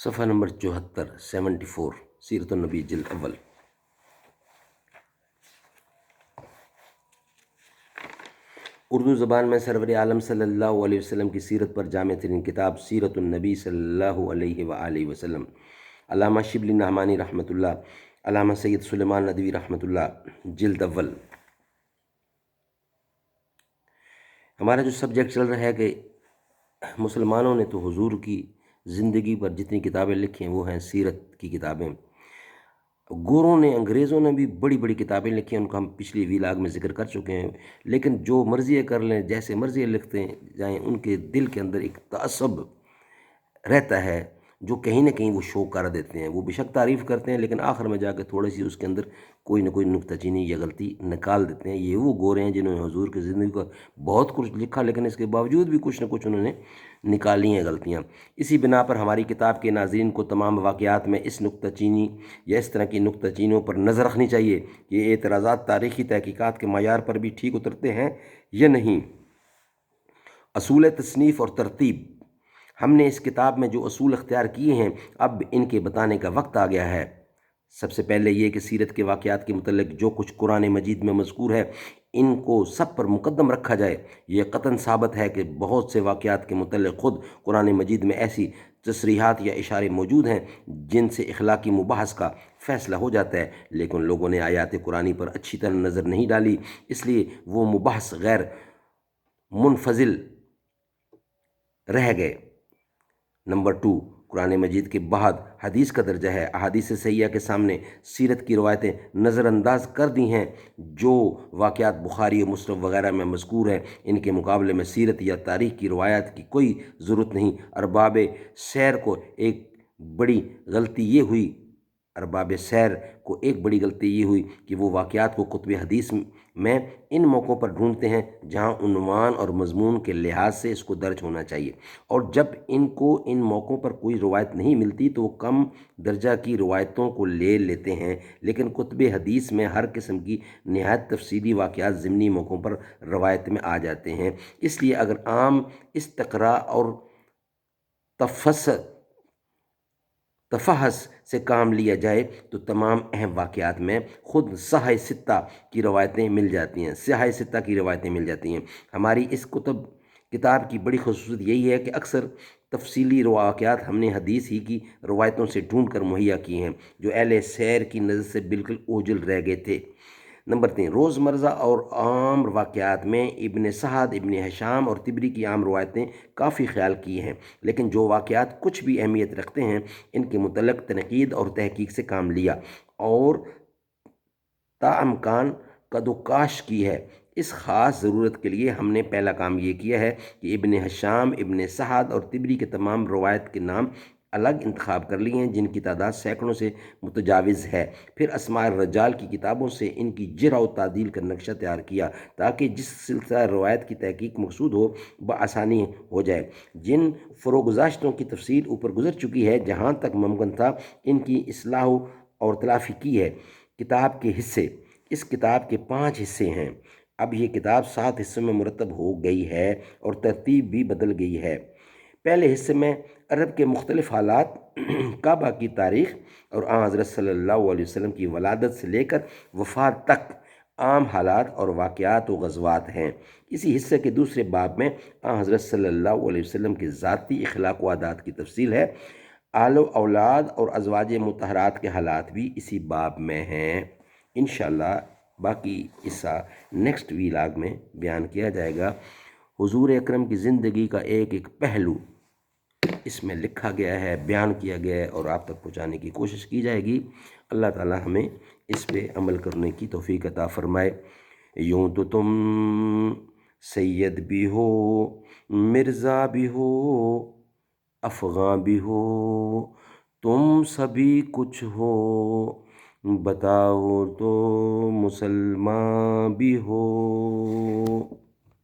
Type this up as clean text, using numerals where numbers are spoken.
صفحہ نمبر 74 سیرت النبی جلد اول۔ اردو زبان میں سرور عالم صلی اللہ علیہ وسلم کی سیرت پر جامع ترین کتاب سیرت النبی صلی اللہ علیہ وآلہ وسلم، علامہ شبلی نعمانی رحمۃ اللہ، علامہ سید سلیمان ندوی رحمۃ اللہ، جلد اول۔ ہمارا جو سبجیکٹ چل رہا ہے کہ مسلمانوں نے تو حضور کی زندگی پر جتنی کتابیں لکھی ہیں وہ ہیں سیرت کی کتابیں۔ گوروں نے، انگریزوں نے بھی بڑی بڑی کتابیں لکھی ہیں، ان کو ہم پچھلی ویلاگ میں ذکر کر چکے ہیں، لیکن جو مرضی کر لیں، جیسے مرضی لکھتے جائیں، ان کے دل کے اندر ایک تعصب رہتا ہے جو کہیں نہ کہیں وہ شو کر دیتے ہیں۔ وہ بے شک تعریف کرتے ہیں لیکن آخر میں جا کے تھوڑی سی اس کے اندر کوئی نہ کوئی نکتہ چینی یا غلطی نکال دیتے ہیں۔ یہ وہ گورے ہیں جنہوں نے حضور کی زندگی کا بہت کچھ لکھا، لیکن اس کے باوجود بھی کچھ نہ کچھ انہوں نے نکالی ہیں غلطیاں۔ اسی بنا پر ہماری کتاب کے ناظرین کو تمام واقعات میں اس نکتہ چینی یا اس طرح کی نکتہ چینیوں پر نظر رکھنی چاہیے کہ یہ اعتراضات تاریخی تحقیقات کے معیار پر بھی ٹھیک اترتے ہیں یا نہیں۔ اصول تصنیف اور ترتیب۔ ہم نے اس کتاب میں جو اصول اختیار کیے ہیں اب ان کے بتانے کا وقت آ گیا ہے۔ سب سے پہلے یہ کہ سیرت کے واقعات کے متعلق جو کچھ قرآن مجید میں مذکور ہے ان کو سب پر مقدم رکھا جائے۔ یہ قطعاً ثابت ہے کہ بہت سے واقعات کے متعلق خود قرآن مجید میں ایسی تصریحات یا اشارے موجود ہیں جن سے اخلاقی مباحث کا فیصلہ ہو جاتا ہے، لیکن لوگوں نے آیات قرآنی پر اچھی طرح نظر نہیں ڈالی، اس لیے وہ مباحث غیر منفصل رہ گئے۔ نمبر 2، قرآن مجید کے بعد حدیث کا درجہ ہے۔ احادیث صحیحہ کے سامنے سیرت کی روایتیں نظر انداز کر دی ہیں۔ جو واقعات بخاری و مسلم وغیرہ میں مذکور ہیں ان کے مقابلے میں سیرت یا تاریخ کی روایات کی کوئی ضرورت نہیں۔ ارباب سیر کو ایک بڑی غلطی یہ ہوئی کہ وہ واقعات کو کتب حدیث میں ان موقعوں پر ڈھونڈتے ہیں جہاں عنوان اور مضمون کے لحاظ سے اس کو درج ہونا چاہیے، اور جب ان کو ان موقعوں پر کوئی روایت نہیں ملتی تو وہ کم درجہ کی روایتوں کو لے لیتے ہیں۔ لیکن کتب حدیث میں ہر قسم کی نہایت تفصیلی واقعات ضمنی موقعوں پر روایت میں آ جاتے ہیں۔ اس لیے اگر عام استقراء اور تفحص سے کام لیا جائے تو تمام اہم واقعات میں خود صحاح ستہ کی روایتیں مل جاتی ہیں۔ ہماری اس کتاب کی بڑی خصوصیت یہی ہے کہ اکثر تفصیلی واقعات ہم نے حدیث ہی کی روایتوں سے ڈھونڈ کر مہیا کی ہیں جو اہل سیر کی نظر سے بالکل اوجھل رہ گئے تھے۔ نمبر 3، روزمرہ اور عام واقعات میں ابن سعد، ابن ہشام اور طبری کی عام روایتیں کافی خیال کی ہیں، لیکن جو واقعات کچھ بھی اہمیت رکھتے ہیں ان کے متعلق تنقید اور تحقیق سے کام لیا اور تاامکان قد و کاش کی ہے۔ اس خاص ضرورت کے لیے ہم نے پہلا کام یہ کیا ہے کہ ابن ہشام، ابن سعد اور طبری کے تمام روایت کے نام الگ انتخاب کر لیے ہیں جن کی تعداد سینکڑوں سے متجاوز ہے۔ پھر اسماء الرجال کی کتابوں سے ان کی جرح و تعدیل کا نقشہ تیار کیا تاکہ جس سلسلہ روایت کی تحقیق مقصود ہو بآسانی ہو جائے۔ جن فروگزاشتوں کی تفصیل اوپر گزر چکی ہے، جہاں تک ممکن تھا ان کی اصلاح اور تلافی کی ہے۔ کتاب کے حصے۔ اس کتاب کے 5 حصے ہیں۔ اب یہ کتاب 7 حصوں میں مرتب ہو گئی ہے اور ترتیب بھی بدل گئی ہے۔ پہلے حصے میں عرب کے مختلف حالات، کعبہ کی تاریخ اور آن حضرت صلی اللہ علیہ وسلم کی ولادت سے لے کر وفات تک عام حالات اور واقعات و غزوات ہیں۔ اسی حصے کے دوسرے باب میں آن حضرت صلی اللہ علیہ وسلم کے ذاتی اخلاق و عادات کی تفصیل ہے۔ آل و اولاد اور ازواج مطہرات کے حالات بھی اسی باب میں ہیں۔ انشاءاللہ باقی حصہ نیکسٹ ویلاگ میں بیان کیا جائے گا۔ حضور اکرم کی زندگی کا ایک ایک پہلو اس میں لکھا گیا ہے، بیان کیا گیا ہے اور آپ تک پہنچانے کی کوشش کی جائے گی۔ اللہ تعالی ہمیں اس پہ عمل کرنے کی توفیق عطا فرمائے۔ یوں تو تم سید بھی ہو، مرزا بھی ہو، افغاں بھی ہو، تم سبھی کچھ ہو، بتاؤ تو مسلمان بھی ہو۔